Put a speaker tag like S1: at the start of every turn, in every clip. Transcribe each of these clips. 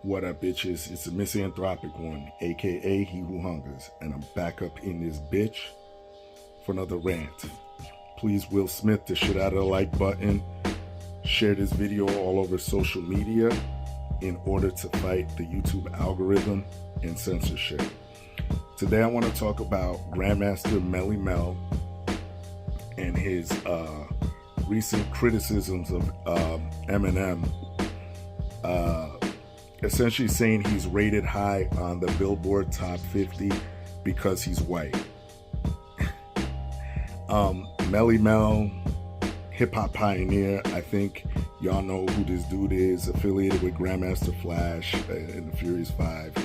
S1: What up, bitches? It's the misanthropic one, aka He Who Hungers, and I'm back up in this bitch for another rant. Please, Will Smith, the shit out of the like button. Share this video all over social media in order to fight the YouTube algorithm and censorship. Today I want to talk about Grandmaster Melle Mel and his recent criticisms of Eminem. Essentially saying he's rated high on the Billboard Top 50 because he's white. Melle Mel, hip-hop pioneer. I think y'all know who this dude is, affiliated with Grandmaster Flash and the Furious 5.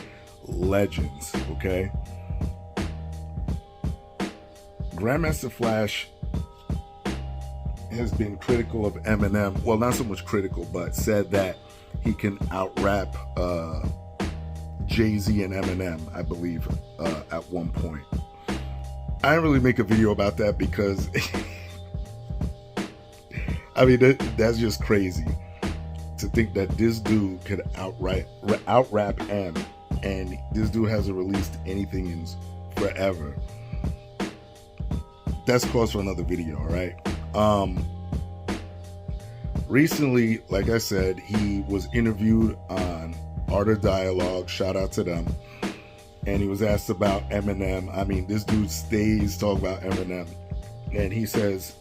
S1: Legends, okay? Grandmaster Flash has been critical of Eminem. Well, not so much critical, but said that he can out-rap Jay-Z and Eminem, I believe, at one point. I didn't really make a video about that because, I mean, that's just crazy to think that this dude could out-rap M, and this dude hasn't released anything in forever. That's cause for another video, all right? Recently, like I said, he was interviewed on Art of Dialogue, shout out to them, and he was asked about Eminem. I mean, this dude stays talking about Eminem, and he says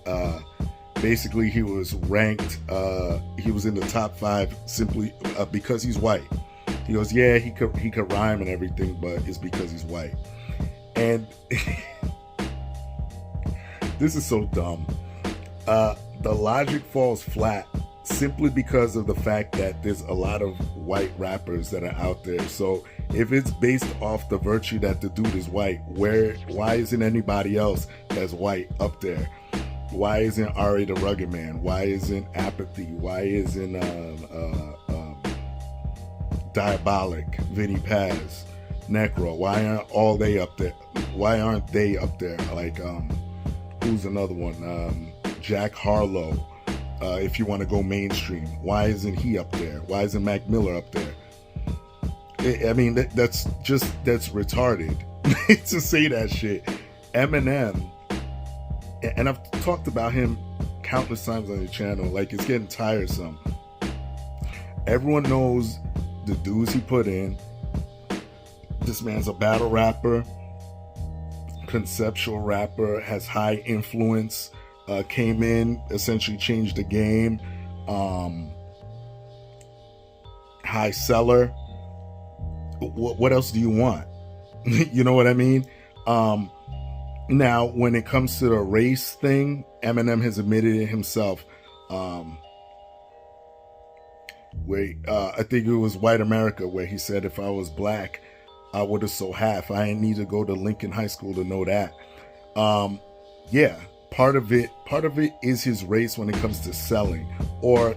S1: basically he was ranked, he was in the top 5 simply because he's white. He goes, yeah, he could rhyme and everything, but it's because he's white. And this is so dumb. The logic falls flat simply because of the fact that there's a lot of white rappers that are out there. So if it's based off the virtue that the dude is white, why isn't anybody else that's white up there? Why isn't Ari the Rugged Man? Why isn't Apathy? Why isn't Diabolic, Vinny Paz, Necro? Why aren't all they up there? Why aren't they up there? Like who's another one? Jack Harlow, if you want to go mainstream. Why isn't he up there? Why isn't Mac Miller up there? I mean, that's retarded to say that shit. Eminem, and I've talked about him countless times on the channel, like it's getting tiresome. Everyone knows the dudes he put in. This man's a battle rapper, conceptual rapper, has high influence, came in, essentially changed the game, high seller. What else do you want? You know what I mean? Now, when it comes to the race thing, Eminem has admitted it himself. I think it was White America, where he said, if I was black, I would have sold half. I didn't need to go to Lincoln High School to know that. Yeah, part of it is his race when it comes to selling, or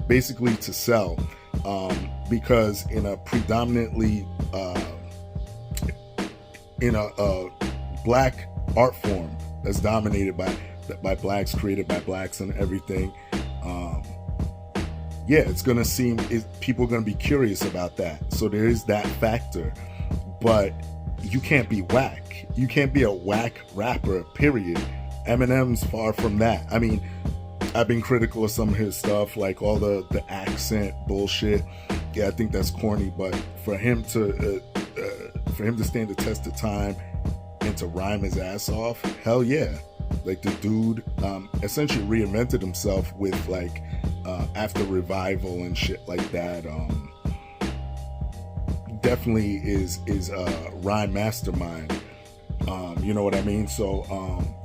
S1: basically to sell, because in a predominantly in a black art form that's dominated by blacks, created by blacks and everything, it's gonna seem, people are gonna be curious about that. So there is that factor, but you can't be whack. You can't be a whack rapper, period. Eminem's far from that. I mean, I've been critical of some of his stuff, like all the accent bullshit. Yeah, I think that's corny, but for him to stand the test of time and to rhyme his ass off, hell yeah. Like, the dude essentially reinvented himself with like after revival and shit like that. Definitely is a rhyme mastermind. You know what I mean? So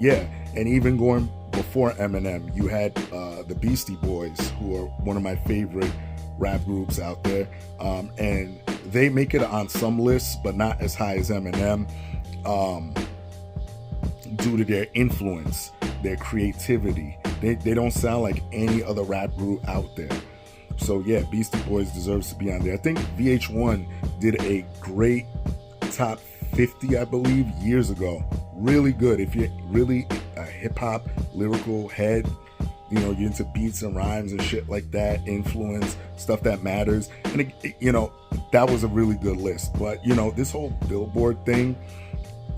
S1: yeah, and even going before Eminem, you had the Beastie Boys, who are one of my favorite rap groups out there, and they make it on some lists, but not as high as Eminem, due to their influence, their creativity. They don't sound like any other rap group out there. So yeah, Beastie Boys deserves to be on there. I think VH1 did a great top 50, I believe, years ago. Really good. If you're really a hip-hop lyrical head, you're into beats and rhymes and shit like that, influence, stuff that matters. And that was a really good list. But you know, this whole Billboard thing,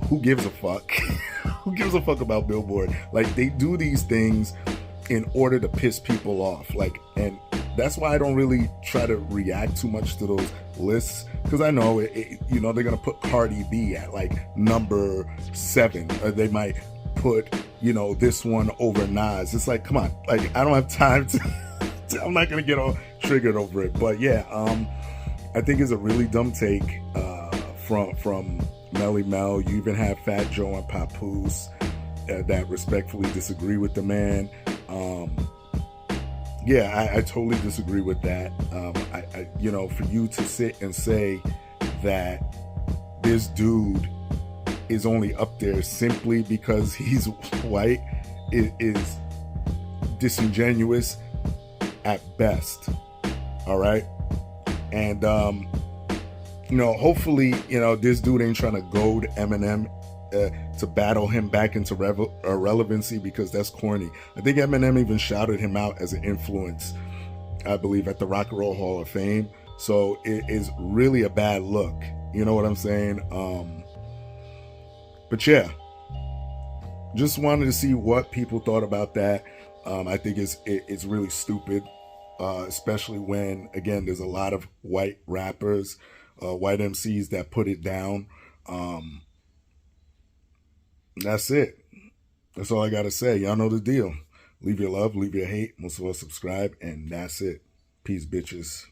S1: who gives a fuck? Who gives a fuck about Billboard? Like, they do these things in order to piss people off. Like, and that's why I don't really try to react too much to those lists, because I know you know, they're gonna put Cardi B at like number 7, or they might put, you know, this one over Nas. It's like, come on, like, I don't have time to I'm not gonna get all triggered over it. But yeah, I think it's a really dumb take from Melle Mel. You even have Fat Joe and Papoose that respectfully disagree with the man. Yeah, I totally disagree with that. I you know, for you to sit and say that this dude is only up there simply because he's white is disingenuous at best. All right. And you know, hopefully, you know, this dude ain't trying to goad Eminem to battle him back into relevancy, because that's corny. I think Eminem even shouted him out as an influence, I believe, at the Rock and Roll Hall of Fame. So it is really a bad look. You know what I'm saying? But yeah, just wanted to see what people thought about that. I think it's really stupid, especially when, again, there's a lot of white rappers, white MCs that put it down. That's it. That's all I got to say. Y'all know the deal. Leave your love, leave your hate. Most of us subscribe, and that's it. Peace, bitches.